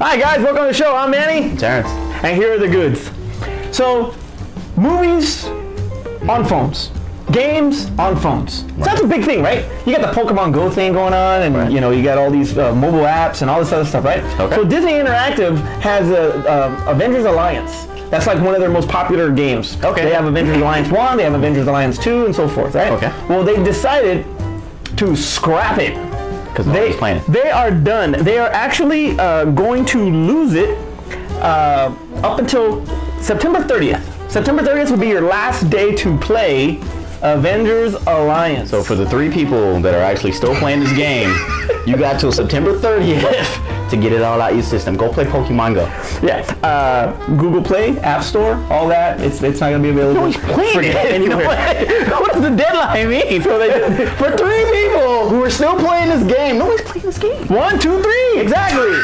Hi guys, welcome to the show. I'm Manny. Terrence. And here are the goods. So, movies on phones. Games on phones. So that's a big thing, right? You got the Pokemon Go thing going on, and you know, you got all these mobile apps and all this other stuff, right? Okay. So Disney Interactive has Avengers Alliance. That's like one of their most popular games. Okay. They have Avengers Alliance 1, they have Avengers Alliance 2, and so forth, right? Okay. Well, they decided to scrap it. Because nobody's playing it. They are done. They are actually going to lose it up until September 30th. September 30th will be your last day to play Avengers Alliance. So for the 3 people that are actually still playing this game, you got till September 30th to get it all out your system. Go play Pokemon Go. Yeah. Google Play, App Store, all that. It's not going to be available. Nobody's playing it anywhere. What does the deadline mean? So they, for 3 people who are still playing this game, nobody's playing this game. 1, 2, 3, exactly.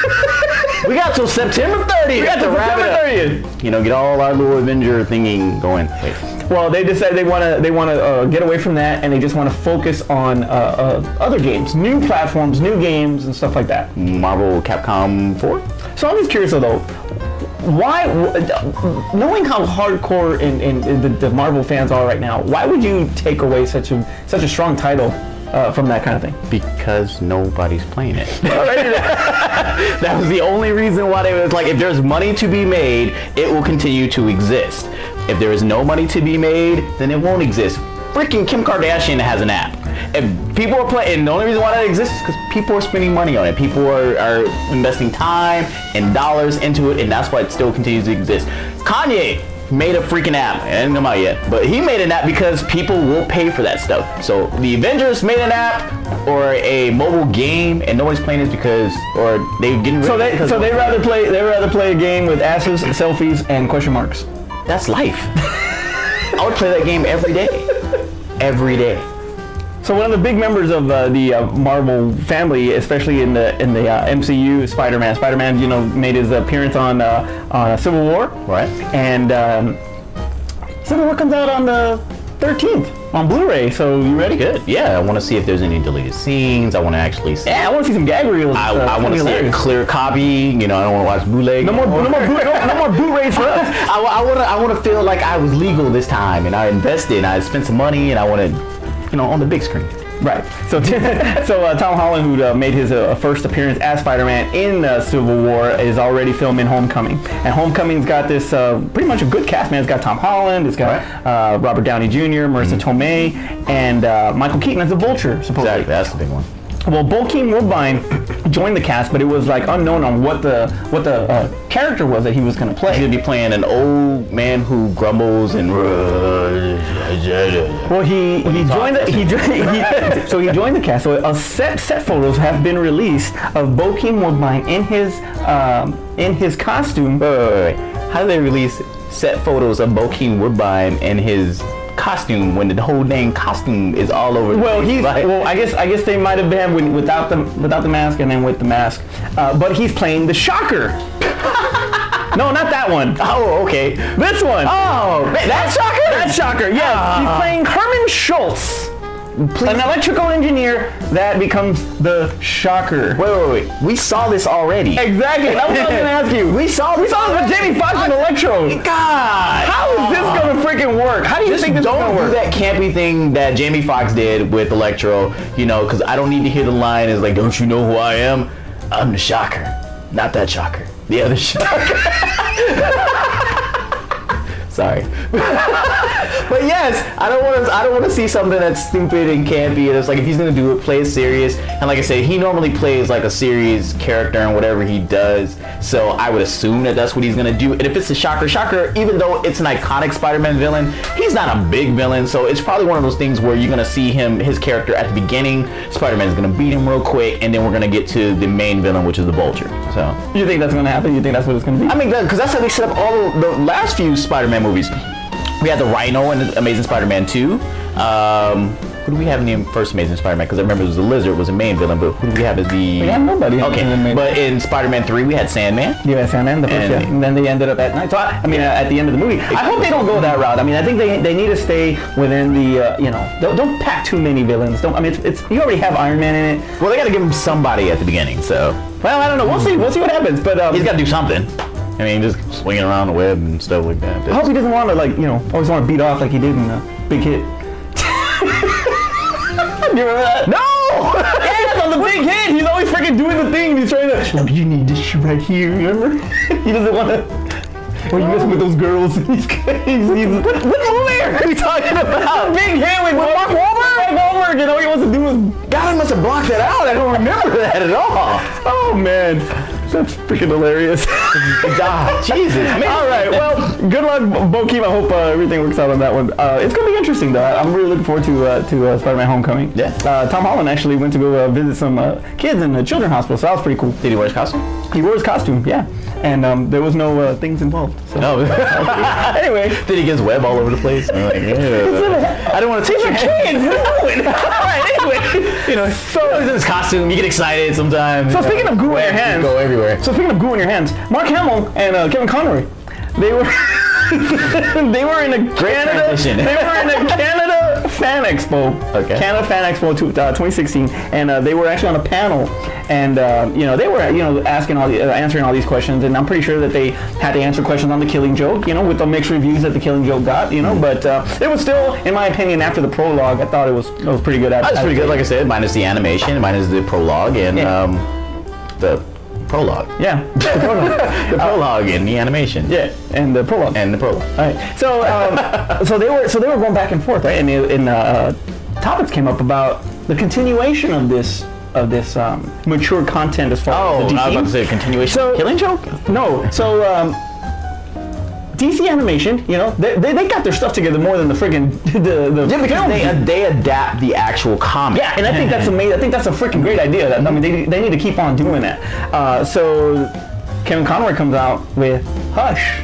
We got till September 30th. We got till September 30th. You know, get all our little Avenger thingy going. Wait. Well, they decided they want to get away from that, and they just want to focus on other games, new platforms, new games, and stuff like that. Marvel Capcom 4? So I'm just curious though, why, knowing how hardcore the Marvel fans are right now, why would you take away such a strong title from that kind of thing? Because nobody's playing it. That was the only reason why they was like, if there's money to be made, it will continue to exist. If there is no money to be made, then it won't exist. Freaking Kim Kardashian has an app. If people are playing, the only reason why that exists is because people are spending money on it. People are investing time and dollars into it, and that's why it still continues to exist. Kanye made a freaking app. It hasn't come out yet, but he made an app because people will pay for that stuff. So the Avengers made an app or a mobile game, and nobody's playing it because, or they're getting rid of it. So they rather play a game with asses, selfies, and question marks. That's life. I would play that game every day. Every day. So one of the big members of the Marvel family, especially in the MCU, is Spider-Man. Spider-Man, you know, made his appearance on Civil War. Right. And Civil War comes out on the 13th on Blu-ray. So you ready? Good. Yeah, I want to see if there's any deleted scenes. I want to actually see. Yeah, I want to see some gag reels. I want to see a clear copy. You know, I don't want to watch bootleg. No more bootlegs for us. I want to feel like I was legal this time, and I invested, and I spent some money, and I want to, you know, on the big screen. Right. So, Tom Holland, who made his first appearance as Spider-Man in Civil War, is already filming Homecoming. And Homecoming's got this pretty much a good cast, man. It's got Tom Holland, it's got Robert Downey Jr., Marissa Tomei, and Michael Keaton as the Vulture, supposedly. Exactly, that's the big one. Well, Bokeem Woodbine joined the cast, but it was like unknown on what the character was that he was going to play. He's going to be playing an old man who grumbles and. Well, he joined the cast. So set photos have been released of Bokeem Woodbine in his costume. Wait. How do they release set photos of Bokeem Woodbine in his costume when the whole dang costume is all over? Well, I guess they might have been without the mask and then with the mask, but he's playing the Shocker. No, not that one. Oh, okay. This one. Oh, that's Shocker. That's Shocker. Yes, he's playing Herman Schultz. An electrical engineer that becomes the Shocker. Wait. We saw this already. Exactly. That's what I was going to ask you. We saw this with Jamie Foxx and Electro. God. How is this going to freaking work? How do you think this is going to work? Don't do that campy thing that Jamie Foxx did with Electro, you know, because I don't need to hear the line is like, don't you know who I am? I'm the Shocker. Not that Shocker. The other Shocker. Sorry. But yes, I don't want to see something that's stupid and campy. And it's like, if he's gonna do it, play it serious. And like I said, he normally plays like a serious character in whatever he does. So I would assume that that's what he's gonna do. And if it's a Shocker, even though it's an iconic Spider-Man villain, he's not a big villain. So it's probably one of those things where you're gonna see his character at the beginning. Spider-Man's gonna beat him real quick, and then we're gonna get to the main villain, which is the Vulture. So you think that's gonna happen? You think that's what it's gonna be? I mean, because that's how they set up all the last few Spider-Man movies. We had the Rhino in Amazing Spider-Man 2. Who do we have in the first Amazing Spider-Man? Because I remember it was the Lizard was the main villain, but who do we have as the... We have nobody. Okay, but in Spider-Man 3 we had Sandman. Yeah, Sandman, the first, and then they ended up at night. So at the end of the movie. I hope they don't go that route. I mean, I think they need to stay within the, you know, don't pack too many villains. I mean, it's you already have Iron Man in it. Well, they got to give him somebody at the beginning, so... Well, I don't know. We'll see. We'll see what happens. But He's got to do something. I mean, just swinging around the web and stuff like that. I hope he doesn't want to, like, you know, always want to beat off like he did in Big Hit. You remember that? No! Yes, on the Big Hit. He's always freaking doing the thing. He's trying to. Oh, you need this shit right here. Remember? He doesn't want to. When you messing with those girls, what movie are you talking about? Big Hit with Mark Wahlberg. Mark Wahlberg. You know what he wants to do is. God, I must have blocked that out. I don't remember that at all. Oh man. That's freaking hilarious. God, Jesus. All right, well, good luck, Bokeem. I hope everything works out on that one. It's going to be interesting, though. I'm really looking forward to Spider-Man Homecoming. Yeah. Tom Holland actually went to go visit some kids in the children's hospital, so that was pretty cool. Did he wear his costume? He wore his costume, yeah. And there was no things involved. So. No. Anyway. Did he get his web all over the place? I'm like, yeah. I don't want to take your kids. All right, anyway. You know, so he's in his costume. You get excited sometimes. So speaking of goo in your hands. Go everywhere. So speaking of goo in your hands, Mark Hamill and Kevin Conroy, they were they were in a Canada Fan Expo. Okay. Canada Fan Expo 2016, and they were actually on a panel, and you know, they were asking answering all these questions, and I'm pretty sure that they had to answer questions on The Killing Joke, you know, with the mixed reviews that The Killing Joke got, you know, but it was still, in my opinion, after the prologue, I thought it was pretty good. That's pretty good, like I said, minus the animation, minus the prologue, and the prologue. Yeah, the prologue. The prologue and the animation. Yeah, and the prologue. And the prologue. All right. So, so they were going back and forth, right? And topics came up about the continuation of this mature content as far as the DC. I was about to say continuation. So, Killing Joke? No. So DC Animation, you know, they got their stuff together more than the friggin' the because they adapt the actual comic. Yeah, and I think that's amazing. I think that's a freaking great idea. I mean, they need to keep on doing that. So Kevin Conroy comes out with Hush.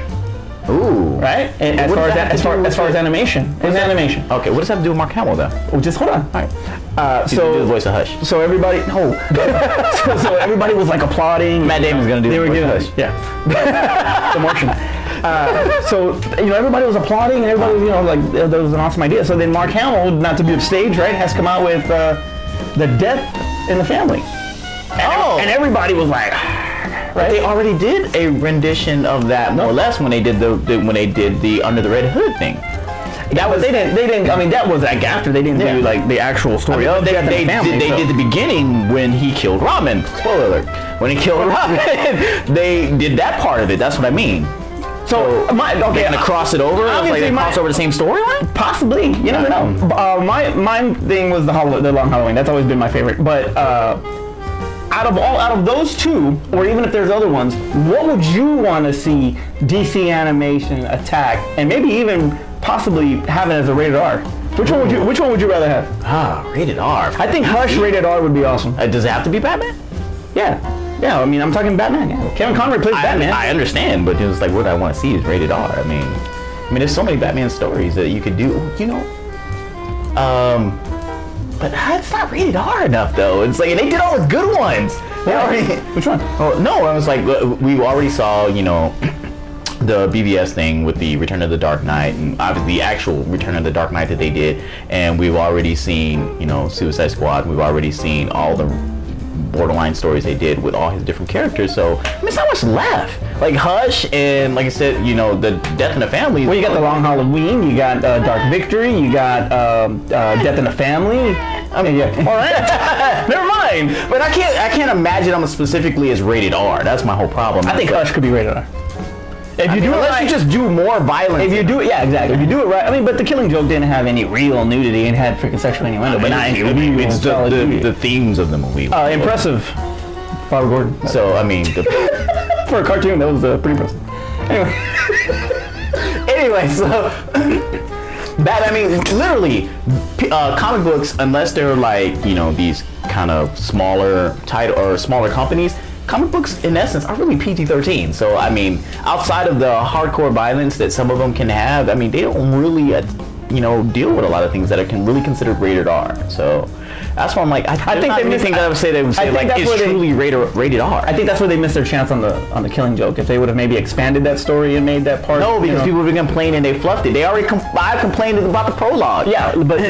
Ooh. Right? And as far as animation. It's animation. Okay, what does that have to do with Mark Hamill though? Well, just hold on. All right. So do the voice of Hush. So everybody, so everybody was like applauding. Matt Damon's gonna do the voice of Hush. Yeah. The Martian. So you know, everybody was applauding, and everybody was, you know, like, that was an awesome idea. So then Mark Hamill, not to be upstage, right, has come out with the Death in the Family. And everybody was like. Right? They already did a rendition of that, more or less, when they did the Under the Red Hood thing. That was they didn't. I mean, that was like after they didn't do like the actual story of Death in the Family. They did the beginning when he killed Robin. Spoiler alert. When he killed Robin, they did that part of it. That's what I mean. So they're gonna cross it over. Like they cross over the same storyline. Possibly. You never know. My thing was the Long Halloween. That's always been my favorite. But out of those two, or even if there's other ones, what would you want to see DC Animation attack, and maybe even possibly have it as a rated R? Which one would you rather have? Rated R. I think Hush rated R would be awesome. Does it have to be Batman? Yeah. Yeah, I mean, I'm talking Batman. Yeah. Kevin Conroy plays Batman. I understand, but it's like what I want to see is rated R. I mean, there's so many Batman stories that you could do, you know. But it's not rated R enough, though. It's like they did all the good ones. Which one? Oh no, I was like, we already saw, you know, the BVS thing with the Return of the Dark Knight, and obviously the actual Return of the Dark Knight that they did, and we've already seen, you know, Suicide Squad. We've already seen all the borderline stories they did with all his different characters. So there's not much left. Like Hush, and like I said, you know, the Death in the Family. Well, you got the Long Halloween. You got Dark Victory. You got Death in the Family. I mean, yeah. All right. Never mind. But I can't imagine them specifically as rated R. That's my whole problem. I think Hush could be rated R. If you do it right, you just do more violence. If you do it, yeah, exactly. If you do it right, I mean, but The Killing Joke didn't have any real nudity and had freaking sexual innuendo, but not any real. It's the themes of the movie. Impressive, Barbara Gordon. So I mean, for a cartoon, that was pretty impressive. Anyway, so I mean, literally, comic books, unless they're like, you know, these kind of smaller title or smaller companies. Comic books, in essence, are really PG-13. So, I mean, outside of the hardcore violence that some of them can have, I mean, they don't really, you know, deal with a lot of things that are really considered rated R. So, That's why I'm like, I think they missed. I would say they would say like it's truly rated R. I think that's where they missed their chance on the Killing Joke. If they would have maybe expanded that story and made that part. No, because people have been complaining they fluffed it. They already I complained about the prologue. Yeah, but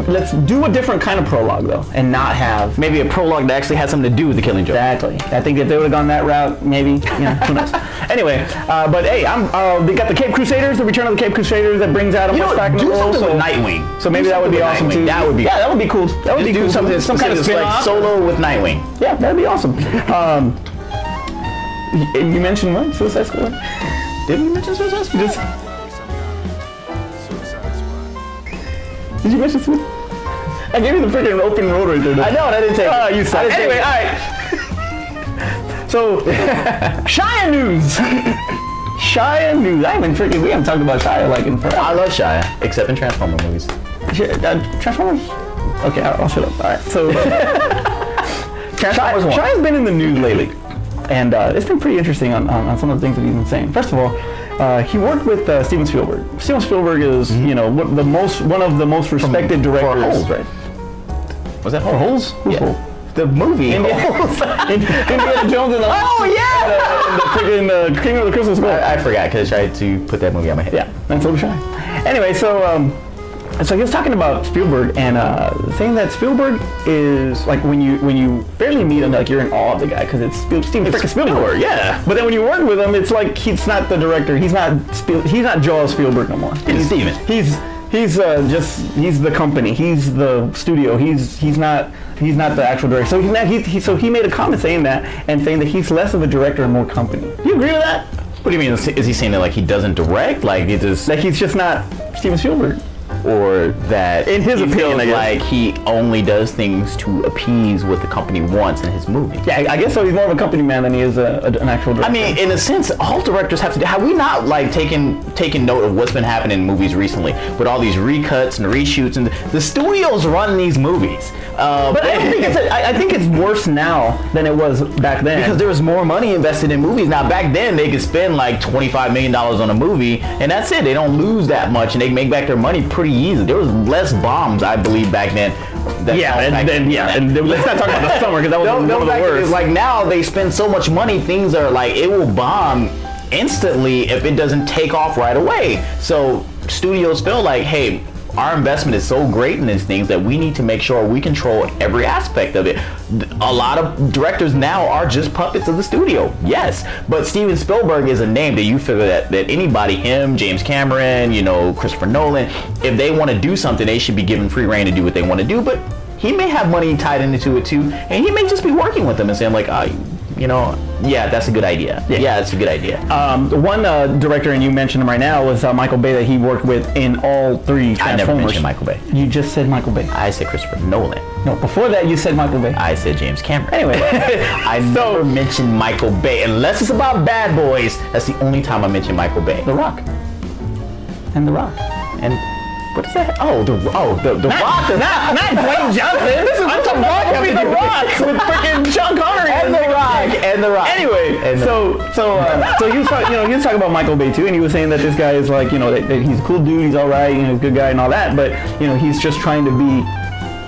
let's do a different kind of prologue though, and not have maybe a prologue that actually had something to do with the Killing Joke. Exactly. I think if they would have gone that route, maybe. Who knows? Anyway, but hey, they got the Cape Crusaders, the Return of the Cape Crusaders that brings Adam West back in the role. Do something with Nightwing. So maybe that would be awesome too. That would be. Yeah, that would be cool. That would be cool. Some kind of like solo with Nightwing. Yeah, that'd be awesome. You mentioned what? Suicide Squad? Did we mention Suicide Squad? Did you mention Suicide? I gave you the freaking open road right there. I know, and I didn't take it. You suck. Anyway, all right. So, Shia news. Shia news. We haven't talked about Shia like in forever. I love Shia, except in Transformer movies. Transformers? Okay, I'll shut up. All right. So, Shia's been in the news lately, and it's been pretty interesting on some of the things that he's been saying. First of all, he worked with Steven Spielberg. Steven Spielberg is, one of the most respected directors. For Holes, right? Was that for Holes? Who's Holes? The movie. Indiana Jones and the and the King of the Crystal Skull. I forgot because I tried to put that movie on my head. Yeah, and so was Shia. Anyway, so he was talking about Spielberg and saying that Spielberg is like when you barely meet him, like you're in awe of the guy because it's Steven freaking Spielberg. Yeah. But then when you work with him, it's like he's not the director. He's not Joel Spielberg no more. He's Steven. He's the company. He's the studio. He's not the actual director. So he made a comment saying that and saying that he's less of a director and more company. Do you agree with that? What do you mean? Is he saying that like he doesn't direct? Like he's just not Steven Spielberg? Or that in his opinion, I guess, like he only does things to appease what the company wants in his movie. Yeah, I guess so. He's more of a company man than he is an actual director. I mean, in a sense, all directors have to do. Have we not like taken note of what's been happening in movies recently with all these recuts and reshoots and the studios run these movies? But I think it's worse now than it was back then because there was more money invested in movies. Now back then they could spend like $25 million on a movie and that's it. They don't lose that much and they make back their money pretty easy. There was less bombs, I believe, back then. And let's not talk about the summer because that was one of the worst. Like now they spend so much money, things are like it will bomb instantly if it doesn't take off right away. So studios feel like, hey, our investment is so great in these things that we need to make sure we control every aspect of it. A lot of directors now are just puppets of the studio, yes, but Steven Spielberg is a name that you figure that anybody, him, James Cameron, Christopher Nolan, if they want to do something, they should be given free reign to do what they want to do, but he may have money tied into it too, and he may just be working with them and saying like, yeah, that's a good idea. Yeah, that's a good idea. One director, and you mentioned him right now, was Michael Bay that he worked with in all three Transformers. I never mentioned Michael Bay. You just said Michael Bay. I said Christopher Nolan. No, before that you said Michael Bay. I said James Cameron. Anyway, I never mentioned Michael Bay. Unless it's about Bad Boys, that's the only time I mention Michael Bay. The Rock. And The Rock. And what is that? Oh, the Rock. Not Dwayne Johnson. I'm talking about The Rock with freaking Sean Connery and the Rock. Anyway, so he was talking about Michael Bay too, and he was saying that this guy is like, that he's a cool dude, he's all right, he's a good guy and all that, but he's just trying to be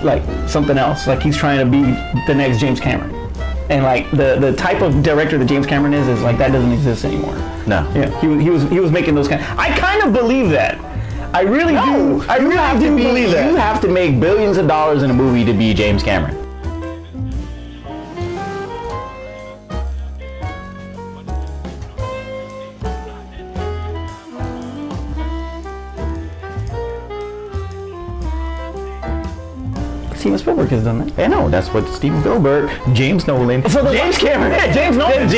like something else. Like he's trying to be the next James Cameron. And like the type of director that James Cameron is like that doesn't exist anymore. No. Yeah, he was making those kind. I kind of believe that. I really do. I really do believe that. You have to make billions of dollars in a movie to be James Cameron. Steven Spielberg has done that. I know, that's what Steven Spielberg, James Nolan, James Cameron, James Nolan.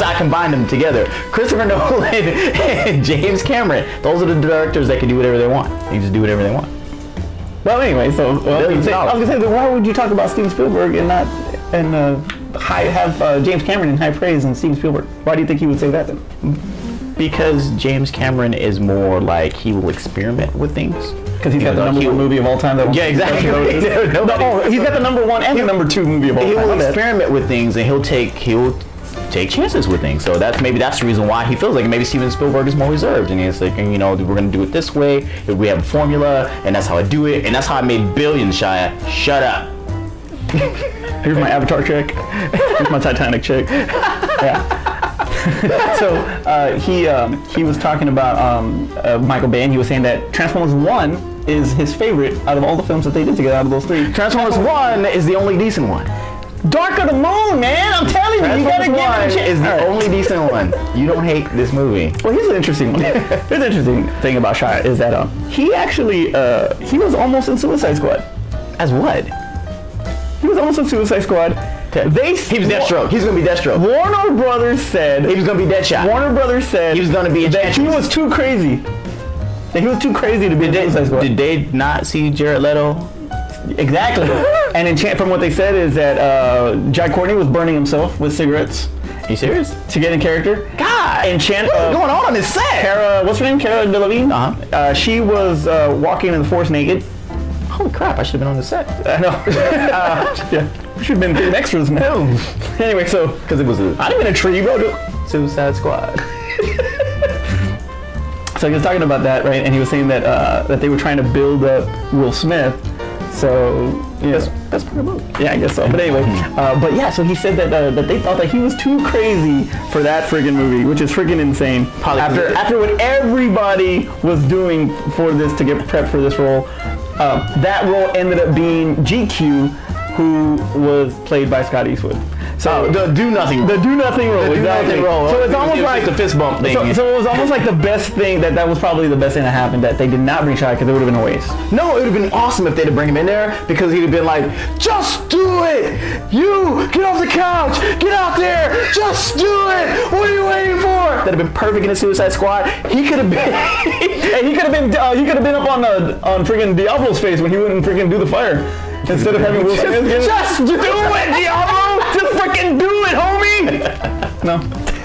I combined them together. Christopher Nolan and James Cameron. Those are the directors that can do whatever they want. They just do whatever they want. Well, anyway, so I was gonna say, why would you talk about Steven Spielberg and not have James Cameron in high praise and Steven Spielberg? Why do you think he would say that then? Because James Cameron is more like he will experiment with things. Because he's got the number one movie of all time. Yeah, exactly. He's got the number one and the number two movie of all time. He will experiment with things and he'll take chances with things. So that's the reason why he feels like maybe Steven Spielberg is more reserved and he's like, we're going to do it this way. We have a formula and that's how I do it. And that's how I made billions, Shia. Shut up. Here's my Avatar check. Here's my Titanic check. Yeah. So he was talking about Michael Bay, and he was saying that Transformers 1 is his favorite out of all the films that they did together, out of those three. Transformers 1 is the only decent one. Dark of the Moon, man! I'm telling you, you gotta give it a chance. Is the only decent one. You don't hate this movie. Well, here's an interesting one. Here's an interesting thing about Shia is that he actually he was almost in Suicide Squad. As what? He was almost in Suicide Squad. He was Deathstroke. He's gonna be Deathstroke. Warner Brothers said he was gonna be Deadshot. Warner Brothers said he was gonna be that he was too crazy. That he was too crazy to be in Suicide Squad. Did they not see Jared Leto? Exactly. And from what they said is that Jai Courtney was burning himself with cigarettes. Are you serious? To get in character. God! And what's going on this set? What's her name? Cara Delevingne? She was walking in the forest naked. Holy crap, I should have been on the set. I know. Yeah. We should have been extras, man. Anyway, so. Because it was I'd have been a tree, bro. Suicide Squad. So he was talking about that, right? And he was saying that that they were trying to build up Will Smith. So yeah, that's pretty good. Yeah, I guess so. But anyway, but yeah, so he said that that they thought that he was too crazy for that friggin' movie, which is friggin' insane. After what everybody was doing for this to get prepped for this role, that role ended up being GQ, who was played by Scott Eastwood. So the do nothing role. Exactly. So it's almost like the fist bump thing. So it was almost like the best thing that was probably the best thing that happened, that they did not bring Shia, because it would have been a waste. No, it would have been awesome if they'd have bring him in there, because he'd have been like, just do it! You get off the couch, get out there, just do it! What are you waiting for? That'd have been perfect in the Suicide Squad. He could have been, and he could have been up on friggin' Diablo's face when he wouldn't friggin' do the fire. Instead of having Will Smith, just do it, Diablo! Just freaking do it, homie! No,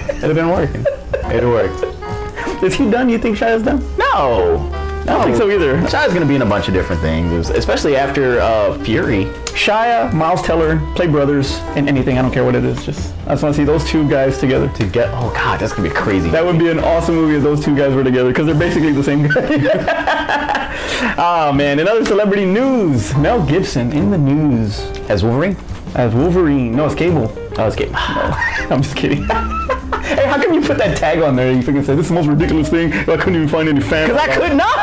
it'd have been working. It worked. Is he done? You think Shia's done? No. I don't think so either. Shia's gonna be in a bunch of different things, especially after Fury. Shia, Miles Teller, play brothers in anything. I don't care what it is. I just want to see those two guys together. Oh God, that's gonna be crazy. That would be an awesome movie if those two guys were together, because they're basically the same guy. Oh man, in other celebrity news, Mel Gibson in the news. As Wolverine? As Wolverine. No, it's Cable. Oh, it's Cable. No, I'm just kidding. Hey, how come you put that tag on there and you freaking say, this is the most ridiculous thing, I couldn't even find any fans? Because I could not!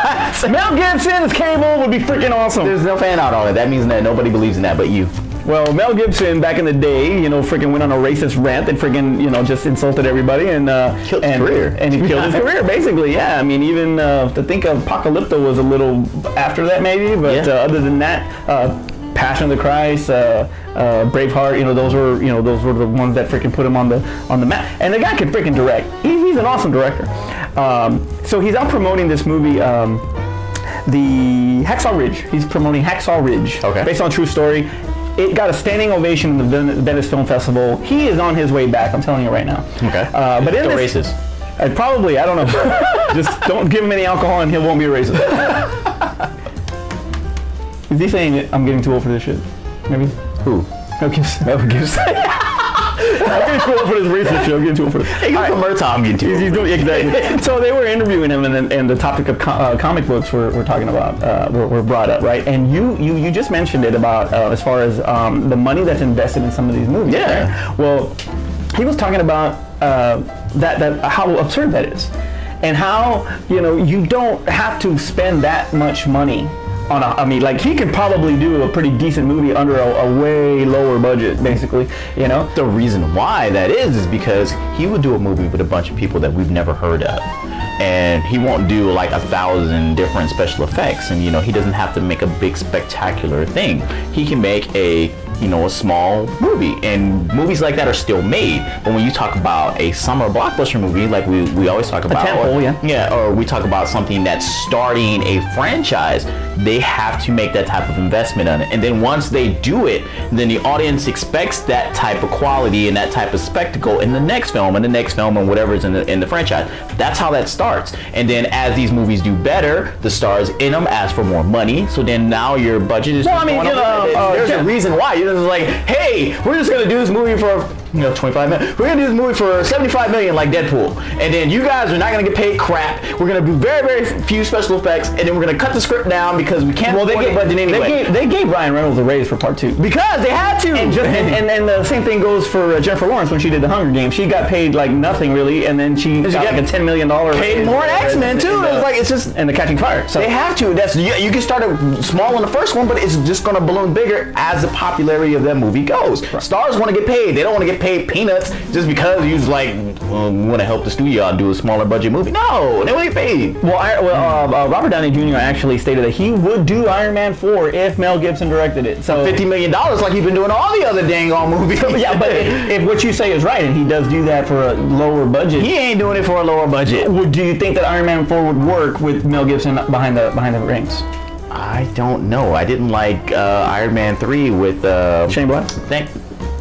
Mel Gibson's Cable would be freaking awesome. There's no fan out on it. That means that nobody believes in that but you. Well, Mel Gibson back in the day, freaking went on a racist rant and freaking, just insulted everybody and killed his career. And he killed his career, basically. Yeah, I mean, even to think of Apocalypto was a little after that, maybe, but other than that, Passion of the Christ, Braveheart, those were the ones that freaking put him on the map. And the guy can freaking direct. He's an awesome director. So he's out promoting this movie, the Hacksaw Ridge. He's promoting Hacksaw Ridge, based on a true story. It got a standing ovation in the Venice Film Festival. He is on his way back. I'm telling you right now. Okay. But in this, racist. Probably. I don't know. Just don't give him any alcohol and he won't be a racist. Is he saying I'm getting too old for this shit? Maybe. Who? Mel Gibson. I'm getting too old for this racist shit. I'm getting too old for this. Hey, right. Murtaugh, getting too old. He's doing exactly. So they were interviewing him, and the topic of comic books were talking about were brought up, right? And you just mentioned it about as far as the money that's invested in some of these movies. Yeah. Right? Well, he was talking about that how absurd that is, and how you don't have to spend that much money. He could probably do a pretty decent movie under a way lower budget, basically, The reason why that is because he would do a movie with a bunch of people that we've never heard of. And he won't do like 1,000 different special effects, and he doesn't have to make a big spectacular thing. He can make a small movie, and movies like that are still made. But when you talk about a summer blockbuster movie, like we always talk about, or we talk about something that's starting a franchise, they have to make that type of investment on it. And then once they do it, then the audience expects that type of quality and that type of spectacle in the next film and the next film and whatever's in the franchise. That's how that starts. And then as these movies do better, the stars in them ask for more money. So then now your budget is. No, I mean, there's a reason why. You're just like, hey, we're just gonna do this movie for $25 million. We're gonna do this movie for $75 million like Deadpool, and then you guys are not gonna get paid crap. We're gonna do very, very few special effects, and then we're gonna cut the script down because we can't afford the budget anyway. They gave Ryan Reynolds a raise for part 2 because they had to. And the same thing goes for Jennifer Lawrence when she did the Hunger Games. She got paid like nothing really, and then she got like a $10 million. Paid more X-Men too. It's like it's just and the Catching Fire. So they have to. That's you can start small in the first one, but it's just gonna balloon bigger as the popularity of that movie goes. Right. Stars want to get paid. They don't want to get paid peanuts just because you like want to help the studio and do a smaller budget movie. No, they want to get paid. Well, Robert Downey Jr. actually stated that he would do Iron Man 4 if Mel Gibson directed it. So $50 million, like he's been doing all the other dang on movies. Yeah, but if what you say is right, and he does do that for a lower budget, he ain't doing it for a lower budget. Do you think that Iron Man 4 would work with Mel Gibson behind the reins? I don't know. I didn't like Iron Man 3 with Shane Black.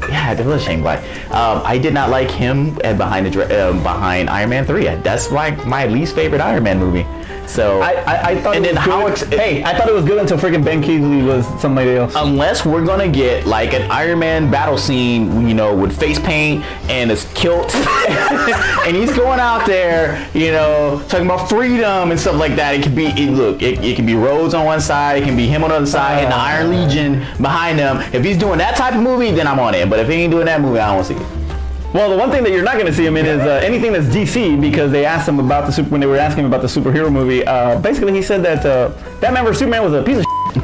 Yeah, it was Shane Black. I did not like him behind Iron Man 3. That's like my least favorite Iron Man movie. So I thought it was good. I thought it was good until freaking Ben Kingsley was somebody else. Unless we're gonna get like an Iron Man battle scene, you know, with face paint and his kilt, and he's going out there, you know, talking about freedom and stuff like that. It could be it can be Rhodes on one side, it can be him on the other side, and the Iron Legion behind him. If he's doing that type of movie, then I'm on it. But if he ain't doing that movie, I don't want to see it. Well, the one thing that you're not going to see him in is anything that's DC, because they asked him about when they were asking him about the superhero movie. Basically, he said that Batman vs Superman was a piece of shit.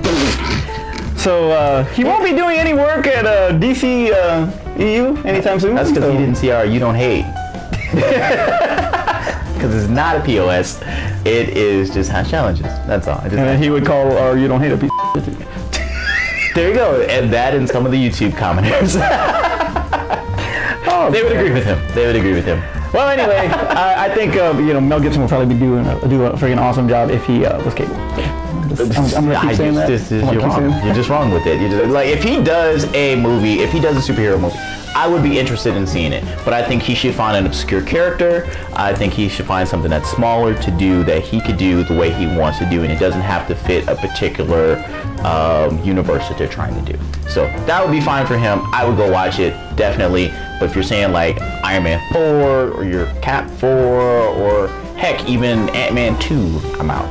So he won't be doing any work at DC EU anytime soon. That's because he didn't see our "You Don't Hate." Because it's not a POS. It is just has challenges. That's all. And he would call our "You Don't Hate" a piece of shit. There you go. And that and some of the YouTube commenters. They would agree with him. They would agree with him. Well, anyway, I think you know, Mel Gibson will probably be do a freaking awesome job if he was capable. I'm gonna keep saying that. You're wrong. You're just wrong with it. You're just, like, if he does a movie, if he does a superhero movie, I would be interested in seeing it. But I think he should find an obscure character. I think he should find something that's smaller to do, that he could do the way he wants to do, and it doesn't have to fit a particular universe that they're trying to do. So that would be fine for him. I would go watch it, definitely. But if you're saying like Iron Man 4 or your Cap 4 or heck, even Ant-Man 2, I'm out.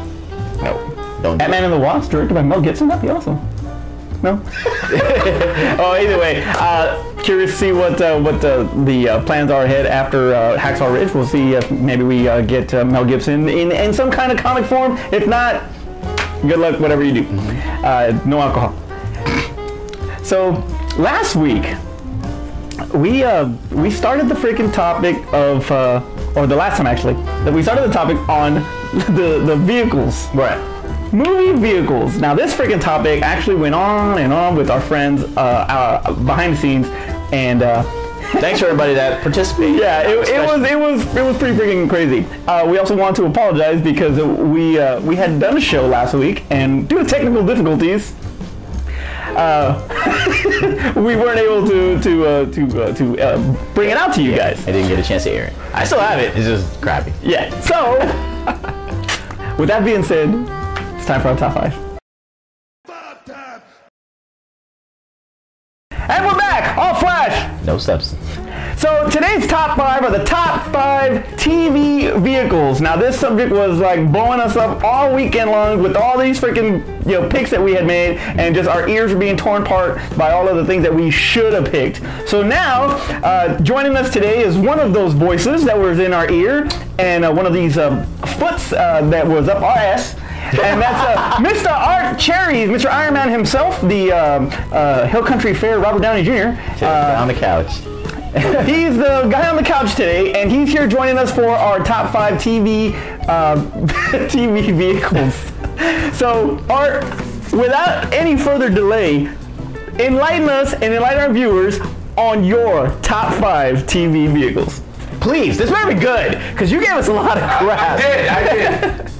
No, don't do Ant-Man and the Wasp, directed by Mel Gibson, that'd be awesome. No? Oh, either way, curious to see what the plans are ahead after Hacksaw Ridge. We'll see if maybe we get Mel Gibson in some kind of comic form. If not, good luck, whatever you do. No alcohol. So last week we started the freaking topic of, or the last time actually, that we started the topic on the vehicles. Right. Movie vehicles. Now this freaking topic actually went on and on with our friends behind the scenes, and thanks for everybody that participated. Yeah, it was pretty freaking crazy. We also want to apologize because we had done a show last week, and due to technical difficulties, we weren't able to bring it out to you guys. I didn't get a chance to air it. I still have it. It's just crappy. Yeah. So, with that being said, it's time for our top 5. And we're back, all flash. No substance. So today's top 5 are the top 5 TV vehicles. Now this subject was like blowing us up all weekend long with all these freaking picks that we had made, and just our ears were being torn apart by all of the things that we should have picked. So now joining us today is one of those voices that was in our ear, and one of these foots that was up our ass. And that's Mr. Art Cherries, Mr. Iron Man himself, the Hill Country Fair Robert Downey Jr. On the couch. He's the guy on the couch today, and he's here joining us for our top 5 TV TV vehicles. So, Art, without any further delay, enlighten us and enlighten our viewers on your top 5 TV vehicles. Please, this better be good, because you gave us a lot of crap. I did.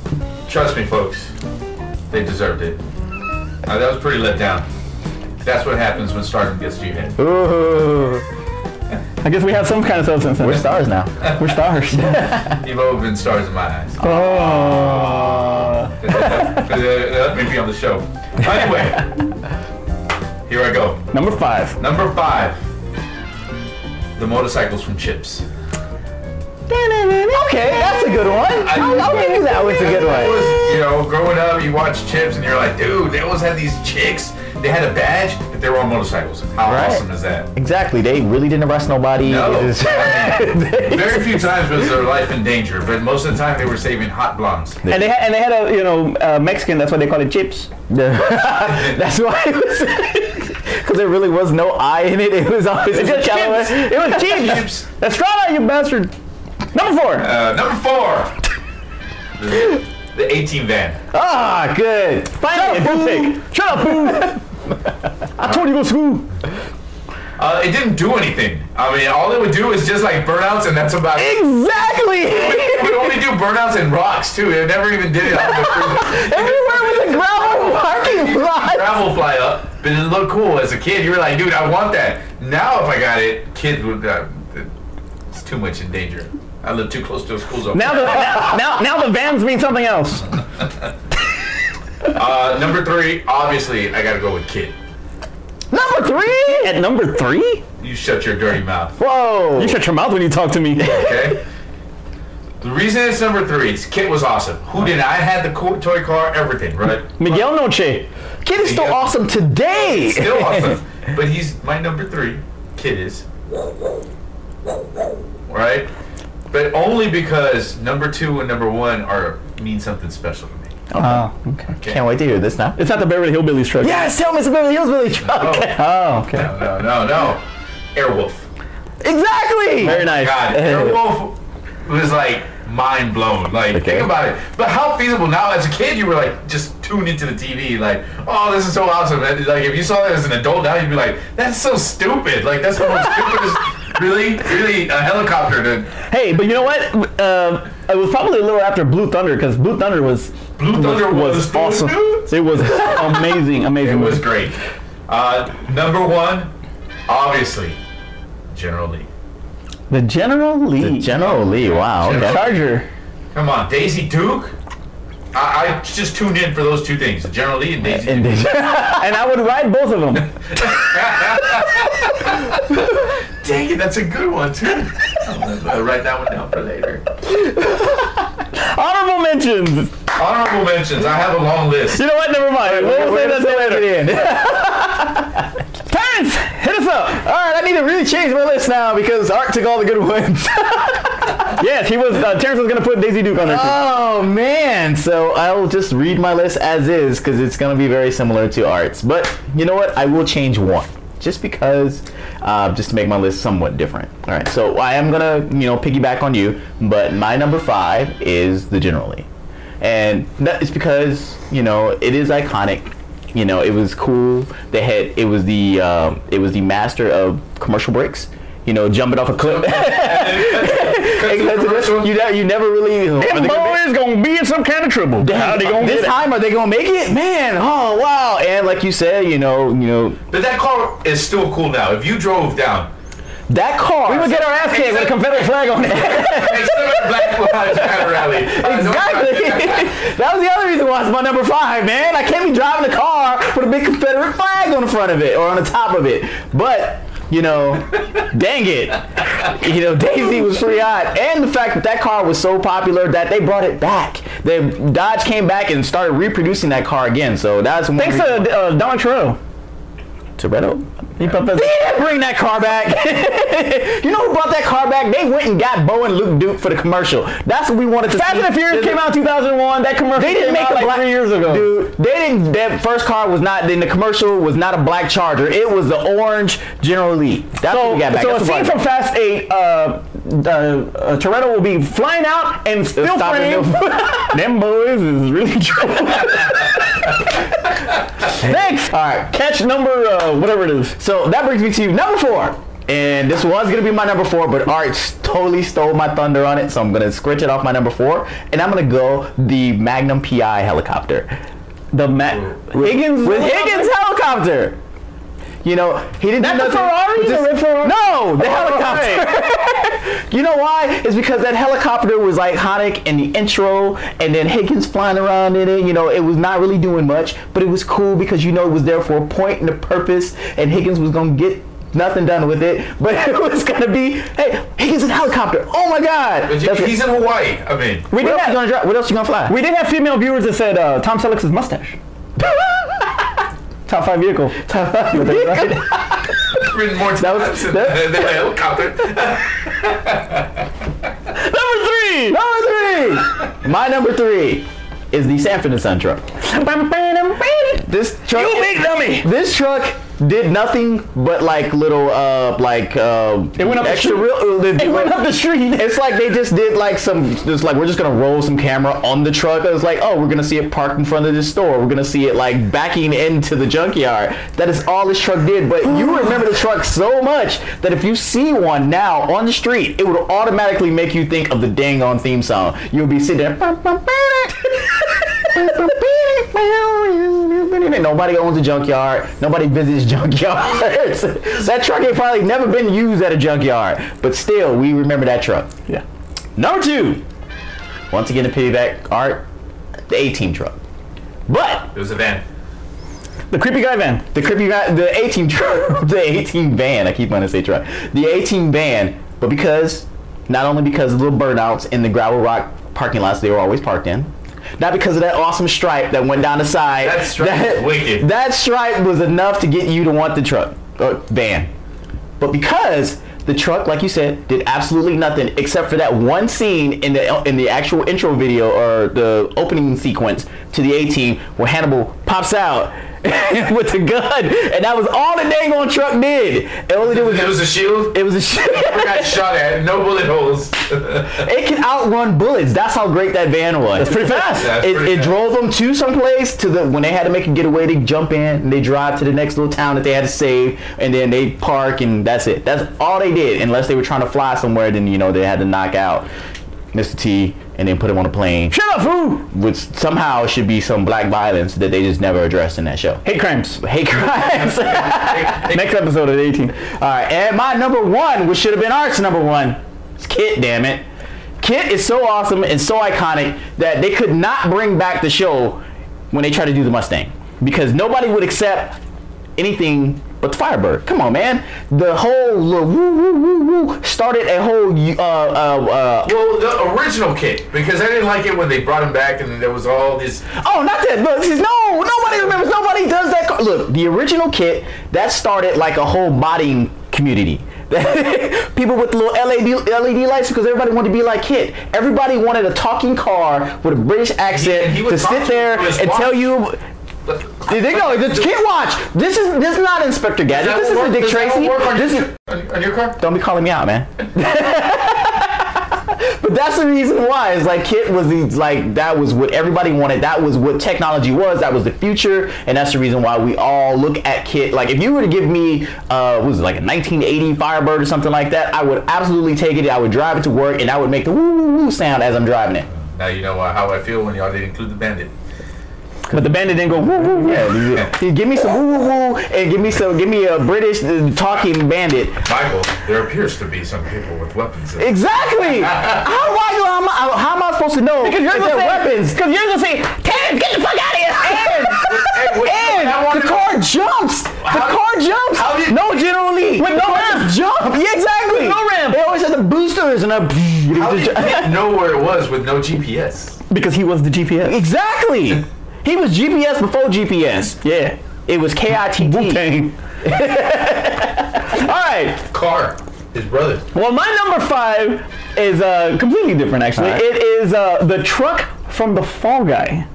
Trust me, folks. They deserved it. That was pretty let down. That's what happens when stardom gets to your head. Ooh. I guess we have some kind of substance in We're it. stars now. We're stars. You've always been stars in my eyes. Oh. Let me be on the show. Anyway, here I go. Number 5. Number 5. The motorcycles from Chips. Okay, that's a good one. I'll give you that. It's a good one. You know, growing up, you watch Chips and you're like, dude, they always had these chicks. They had a badge, but they were on motorcycles. How awesome is that? Exactly. They really didn't arrest nobody. No. I mean, very few times was their life in danger, but most of the time they were saving hot blondes. And they had a Mexican. That's why they call it Chips. That's why it was. Because there really was no I in it. It was always It was Chips. It was Chips. Estrada, you bastard. Number 4. Number 4. The 18 van. Ah, good. Finally, a good pick. Shut up, boo. I told you to go to school. It didn't do anything. I mean, all it would do is just like burnouts, and that's about it. Exactly. It would only do burnouts and rocks too. It never even did it on the freeway. Everywhere was a gravel parking lot. Gravel fly up, but it looked cool as a kid. You were like, dude, I want that. Now, if I got it, kids would. It's too much in danger. I live too close to a school zone. Now the vans mean something else. Number 3, obviously, I gotta go with Kid. Number 3? At number 3? You shut your dirty mouth. Whoa. You shut your mouth when you talk to me. Okay? The reason it's number 3 is Kid was awesome. Who did I had the cool toy car, everything, right? Miguel Noche. Kid is still awesome today. Still awesome. But he's my number 3. Kid is. Right? But only because number 2 and number 1 mean something special to me. Oh, okay. Can't wait to hear this now. It's not the Beverly Hillbillies truck. Yes, tell me it's a Beverly Hillbilly truck. Oh, okay. No. Airwolf. Exactly. Very nice. God, Airwolf was like mind blown. Like, think about it. But how feasible now? As a kid, you were like just tuned into the TV, like, oh, this is so awesome. And, like, if you saw that as an adult now, you'd be like, that's so stupid. Like, that's the most stupidest. Really, a helicopter. Hey, but you know what? It was probably a little after Blue Thunder, because Blue Thunder was awesome. It was amazing. It was great. Number 1, obviously, General Lee. The General Lee. The General Lee. Wow. General Charger. Come on, Daisy Duke. I just tuned in for those 2 things, the General Lee and Daisy Duke. And I would ride both of them. Dang it, that's a good one too. I'll write that one down for later. Honorable mentions. Honorable mentions. I have a long list. You know what? Never mind. We'll say that later. Terrence, hit us up. All right, I need to really change my list now because Art took all the good ones. Yes, he was. Terrence was gonna put Daisy Duke on there. Oh man! So I'll just read my list as is because it's gonna be very similar to Art's. But you know what? I will change one just because, just to make my list somewhat different. All right. So I am gonna, piggyback on you, but my number 5 is the General Lee, and that is because it is iconic. It was cool. It was the master of commercial breaks. Jumping off a cliff. You never really. Them boys gonna be in some kind of trouble. How they gonna this time? Are they gonna make it? Man, oh wow! And like you said, But that car is still cool now. If you drove down that car, we would get our ass kicked with a Confederate flag on it. Black Lives Matter rally. Exactly. That was the other reason why it's my number 5, man. I can't be driving a car with a big Confederate flag on the front of it or on the top of it, but. Dang it. Daisy was pretty hot. And the fact that car was so popular that they brought it back. Dodge came back and started reproducing that car again. So that's one. Thanks to Don Toretto. Toretto? He didn't bring that car back. You know who brought that car back? They went and got Bo and Luke Duke for the commercial. That's what we wanted to see. Fast and Furious came out in 2001. That commercial they didn't came make out like 3 years ago. Dude, they didn't. That first car was not. Then the commercial was not a black Charger. It was the orange General Lee. That's what we got back. So a scene from Fast 8. Toretto will be flying out and still frame. Them boys is really trouble. Thanks. All right, catch number whatever it is. So that brings me to number 4. And this was going to be my number 4, but Art totally stole my thunder on it. So I'm going to scratch it off my number 4. And I'm going to go the Magnum PI helicopter. Higgins helicopter. He didn't Not do the Ferrari? The red Ferrari? No, the helicopter. Right. You know why? It's because that helicopter was iconic in the intro, and then Higgins flying around in it. It was not really doing much, but it was cool because it was there for a point and a purpose, and Higgins was going to get nothing done with it. But it was gonna be, hey, he gets in a helicopter. Oh my God! He's in Hawaii. I mean, What else you gonna fly? We did have female viewers that said Tom Selleck's mustache. Top 5 vehicle. Top 5 vehicle. Written more times than the helicopter. Number 3. My number 3 is the Sanford and Son truck. This truck. You big dummy. This truck did nothing but like little it went up extra the street. It went up the street. It's like they just did like just like we're just gonna roll some camera on the truck. It's like, oh, we're gonna see it parked in front of this store. We're gonna see it like backing into the junkyard. That is all this truck did. But you remember the truck so much that if you see one now on the street, it would automatically make you think of the dang on theme song. You'll be sitting there. Nobody owns a junkyard. Nobody visits junkyards. That truck ain't probably never been used at a junkyard. But still, we remember that truck. Yeah. Number 2. Once again, to piggyback Art, the A-Team truck. But it was a van. The creepy guy van. The creepy guy, the A-Team truck, the A-Team van. I keep wanting to say truck. The A-Team van. But not only because of little burnouts in the gravel rock parking lots they were always parked in. Not because of that awesome stripe that went down the side. That stripe was wicked. That stripe was enough to get you to want the truck, van. But because the truck, like you said, did absolutely nothing except for that one scene in the actual intro video or the opening sequence to the A-Team where Hannibal pops out with the gun, and that was all the dang on truck did. It was a shield. It was a shield. Never got shot at. No bullet holes. It can outrun bullets. That's how great that van was. It's pretty fast. It drove them to someplace when they had to make a getaway. They jump in and they drive to the next little town that they had to save, and then they park, and that's it. That's all they did. Unless they were trying to fly somewhere, then they had to knock out Mr. T and then put him on a plane. Shut up, fool! Which somehow should be some black violence that they just never addressed in that show. Hate crimes. Hate crimes. Next episode of 18. All right, and my number 1, which should have been Art's number 1, is Kit. Damn it, Kit is so awesome and so iconic that they could not bring back the show when they tried to do the Mustang because nobody would accept anything but the Firebird. Come on, man. The whole woo woo woo woo started a whole well, the original Kit, because I didn't like it when they brought him back and there was all this. Oh, not that. No, nobody remembers. Nobody does that. Look, the original Kit that started like a whole modding community. People with little LED lights because everybody wanted to be like Kit. Everybody wanted a talking car with a British accent to sit there and tell you. They go, it's Kit Watch. This is not Inspector Gadget. This isn't Dick Tracy. On your car? Don't be calling me out, man. But that's the reason why. It's like Kit was that was what everybody wanted. That was what technology was. That was the future, and that's the reason why we all look at Kit. Like if you were to give me, what was it, like a 1980 Firebird or something like that, I would absolutely take it. I would drive it to work, and I would make the woo woo woo sound as I'm driving it. Now you know how I feel when y'all didn't include the Bandit. But the Bandit didn't go woo woo woo. Yeah, give me some woo woo woo, and give me a British talking Bandit. Michael, there appears to be some people with weapons. Exactly. How am I supposed to know? Because you're gonna say weapons. Because you're gonna say, Terrence, get the fuck out of here! And the car jumps. The car jumps. No General Lee. With no ramp. Jump. Yeah, exactly. With no ramp. They always had the boosters and How did you know where it was with no GPS? Because he was the GPS. Exactly. He was GPS before GPS. Yeah. It was KITT. Wu-Tang. All right. Car. His brother. Well, my number 5 is completely different, actually. Right. It is the truck from the Fall Guy.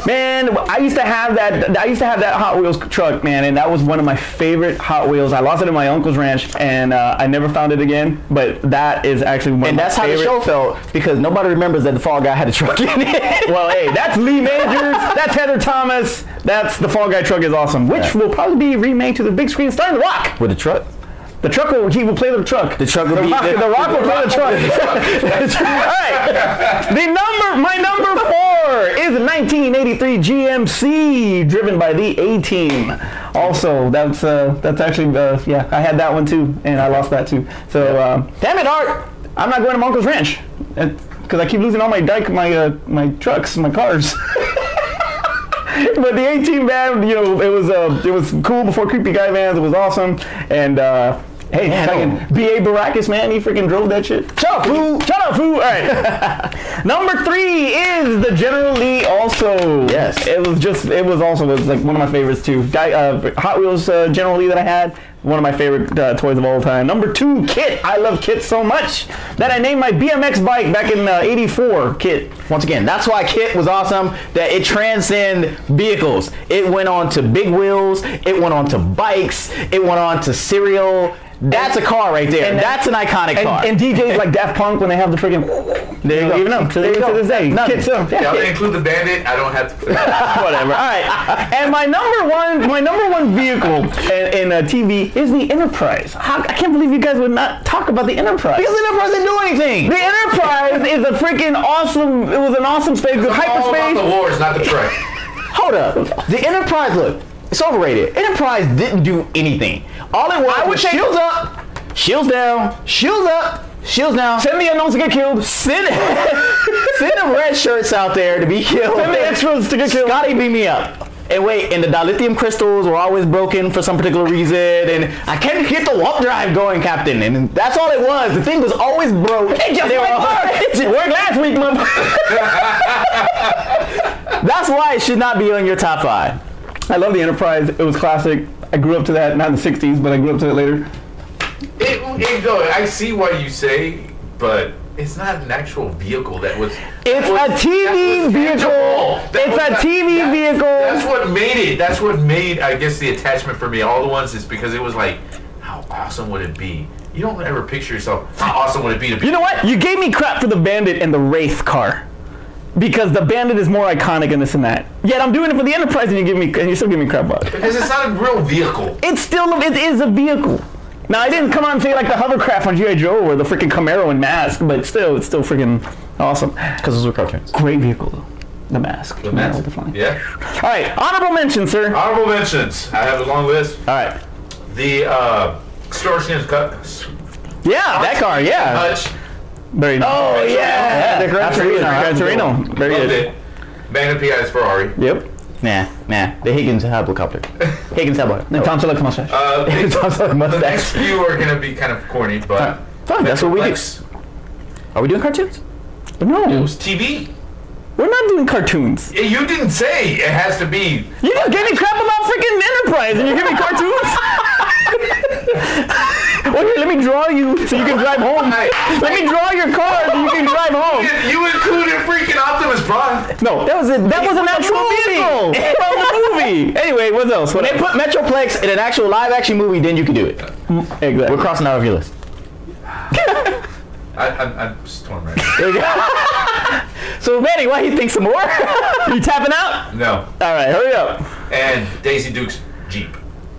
Man, I used to have that Hot Wheels truck, man, and that was one of my favorite Hot Wheels. I lost it in my uncle's ranch, and I never found it again. But that is actually one of my favorite. And that's how the show felt, because nobody remembers that the Fall Guy had a truck in it. Well, hey, that's Lee Majors, that's Heather Thomas, that's the Fall Guy truck is awesome, which will probably be remade to the big screen starring The Rock. With a truck? The truck he will play the truck. The truck will be the Rock will play the truck. All right. My number 4 is a 1983 GMC driven by the A-Team. Also, that's actually yeah, I had that one too, and I lost that too. So damn it, Art! I'm not going to my uncle's ranch because I keep losing all my my trucks, my cars. But the 18 van, you know, it was cool before creepy guy vans. It was awesome, and hey, fucking B.A. Baracus, man, he freaking drove that shit. Shut up, fool! Shut up, fool! All right. Number 3 is the General Lee. Also, yes, it was also like one of my favorites too. Hot Wheels General Lee that I had. One of my favorite toys of all time. Number 2, Kit. I love Kit so much that I named my BMX bike back in '84 Kit. Once again, that's why Kit was awesome, that it transcended vehicles. It went on to big wheels, it went on to bikes, it went on to cereal. That's a car right there. And that's an iconic car. And DJs like Daft Punk when they have the freaking... There you go. Even up to this day. Kit, so, yeah, they include the Bandit. I don't have to... Whatever. All right. And my number one vehicle in TV is the Enterprise. I can't believe you guys would not talk about the Enterprise. Because the Enterprise didn't do anything. The Enterprise is a freaking awesome... It was an awesome space. It was hyperspace. All about the wars, not the trek. Hold up. The Enterprise, look, it's overrated. Enterprise didn't do anything. All it was shields up, shields down, shields up, shields down. Send the unknowns to get killed. Send the red shirts out there to be killed. Send the extras to get killed. Scotty, beat me up. And wait, and the dilithium crystals were always broken for some particular reason, and I can't get the warp drive going, Captain. And that's all it was. The thing was always broke. It just worked last week, motherfucker. That's why it should not be on your top 5. I love the Enterprise. It was classic. I grew up to that, not in the 60s, but I grew up to it later. I see why you say, but it's not an actual vehicle that was... It's a TV vehicle. It's a TV vehicle. That's what made it. That's what made, I guess, the attachment for me. All the ones is because it was like, how awesome would it be? You don't ever picture yourself, how awesome would it be to be... You know what? You gave me crap for the Bandit and the Wraith car. Because the Bandit is more iconic in this and that. Yet I'm doing it for the Enterprise and you still give me crap about it. Because it's not a real vehicle. It is a vehicle. Now I didn't come on and say like the hovercraft on G.I. Joe or the freaking Camaro and Mask, but still, it's still freaking awesome. Because those were cartoons. Great vehicle though. The Mask. The Mask. Yeah. All right, honorable mentions, sir. Honorable mentions. I have a long list. All right. The Starscream's cut. Yeah, that car. Yeah. Hutch. Very nice. Oh yeah. The Gran Torino. Very Loved good. it. Magnum P.I.'s Ferrari. Yep. Nah. The Higgins helicopter. Higgins helicopter. And Tom Selleck's mustache. The next few are going to be kind of corny, but... Fine, that's what we do. Are we doing cartoons? No. It was TV. We're not doing cartoons. You didn't say it has to be... You just gave me crap about freaking Enterprise and you give me cartoons? Well, here, let me draw you so you can drive home. Let me draw your car so you can drive home. You included freaking Optimus Prime. No, that was an actual vehicle from the movie. Anyway, what else? When they put Metroplex in an actual live-action movie, then you can do it. Exactly. We're crossing out of your list. I'm just torn right now. So, Manny, why do you think some more? You tapping out? No. All right, hurry up. And Daisy Duke's Jeep.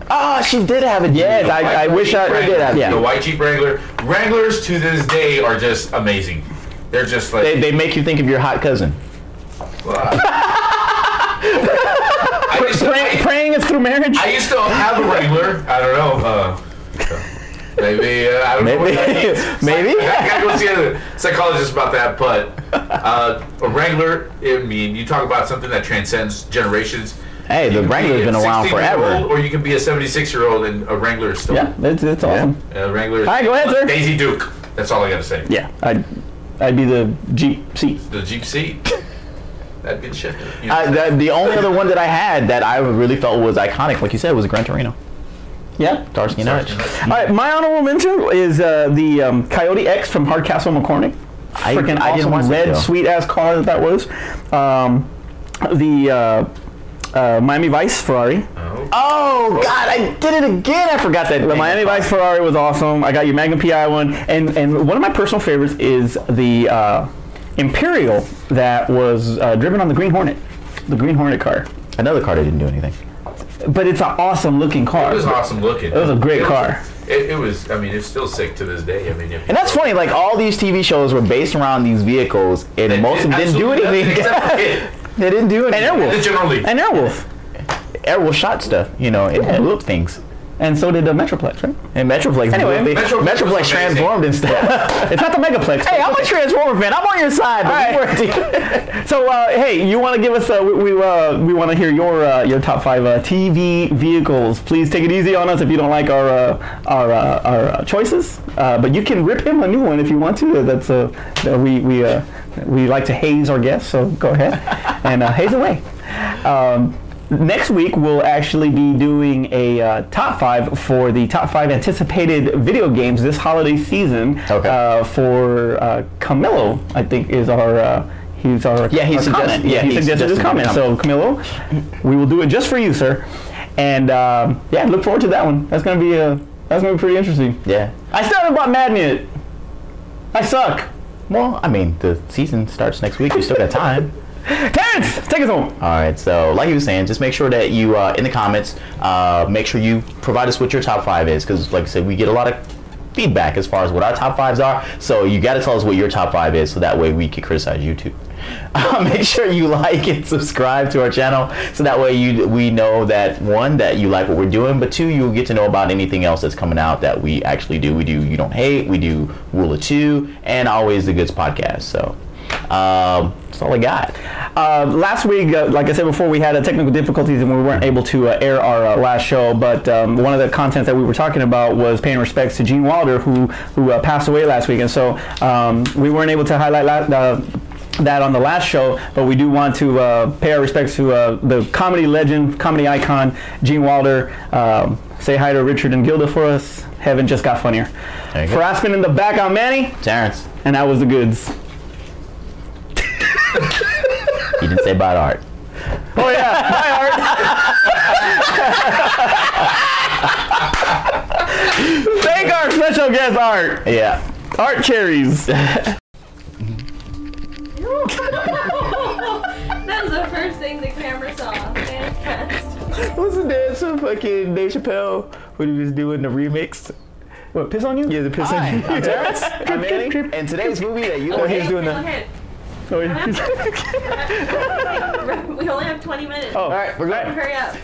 Oh, she did have a Jeep. Yes, I wish I did have. Yeah. The white Jeep Wrangler. Wranglers to this day are just amazing. They're just like... They make you think of your hot cousin. Praying is through marriage? I used to have a Wrangler. I don't know. Maybe, I don't know what that means. Maybe. I gotta go see a psychologist about that, but a Wrangler, I mean, you talk about something that transcends generations. Hey, the Wrangler's been around forever. Or you can be a 76-year-old and a Wrangler is still. Yeah, it's awesome. Wrangler. All right, go ahead, sir. Daisy Duke. That's all I gotta say. Yeah, I'd be the Jeep seat. The Jeep seat. That'd be the shit. The only other one that I had that I really felt was iconic, like you said, was a Gran Torino. Yeah, Starsky and Hutch. All right, my honorable mention is the Coyote X from Hardcastle McCormick. Freaking awesome red, sweet ass car that was. The Miami Vice Ferrari. Oh God, I did it again. I forgot that. The Miami Vice Ferrari was awesome. I got your Magnum PI one, and one of my personal favorites is the Imperial that was driven on the Green Hornet, car. Another car that didn't do anything. But it's an awesome looking car. It was awesome looking. It was a great car. It was. I mean, it's still sick to this day. I mean, and that's funny. Like all these TV shows were based around these vehicles, and most of them didn't do anything. They didn't do anything. And Airwolf. Generally. And Airwolf. Airwolf shot stuff. You know, it blew up things. And so did the Metroplex, right? And Metroplex. Anyway, Metroplex transformed and stuff. It's not the Megaplex. Hey, I'm a Transformer fan. I'm on your side. Right. So, hey, you want to give us? We want to hear your top 5 TV vehicles. Please take it easy on us if you don't like our choices. But you can rip him a new one if you want to. That's we like to haze our guests, so go ahead and haze away. Next week, we'll actually be doing a top 5 for the top 5 anticipated video games this holiday season. Okay. For Camilo, I think is our he's our yeah he our suggested comment. yeah he suggested this comment. So Camilo, we will do it just for you, sir. And yeah, look forward to that one. That's gonna be pretty interesting. Yeah. I still haven't bought Madden yet. I suck. Well, I mean, the season starts next week. You still got time. Terrence, take us home. All right, so like you were saying, just make sure that you, in the comments, make sure you provide us what your top 5 is, because like I said, we get a lot of feedback as far as what our top 5s are, so you got to tell us what your top 5 is, so that way we can criticize you too. Make sure you like and subscribe to our channel, so that way we know that, 1, that you like what we're doing, but 2, you'll get to know about anything else that's coming out that we actually do. We do You Don't Hate, we do Rule of 2, and Always the Goods podcast, so... that's all I got. Last week, like I said before, we had technical difficulties and we weren't able to air our last show, but one of the contents that we were talking about was paying respects to Gene Wilder, who passed away last week, and so we weren't able to highlight that on the last show, but we do want to pay our respects to the comedy legend, comedy icon, Gene Wilder. Say hi to Richard and Gilda for us. Heaven just got funnier. For Aspen in the back, I'm Manny. Terrence. And that was the goods. You didn't say bye to Art. Oh yeah, bye Art. Thank our special guest Art. Yeah. Art Cherries. That was the first thing the camera saw. Fantastic. What's the dance from fucking Dave Chappelle when he was doing the remix? What, piss on you? Yeah, the piss on you. I'm Terrence. I'm Manny. And today's movie that you don't hate. Doing that. Okay. Oh, yeah. We only have 20 minutes. Oh. All right, we're going. Hurry up.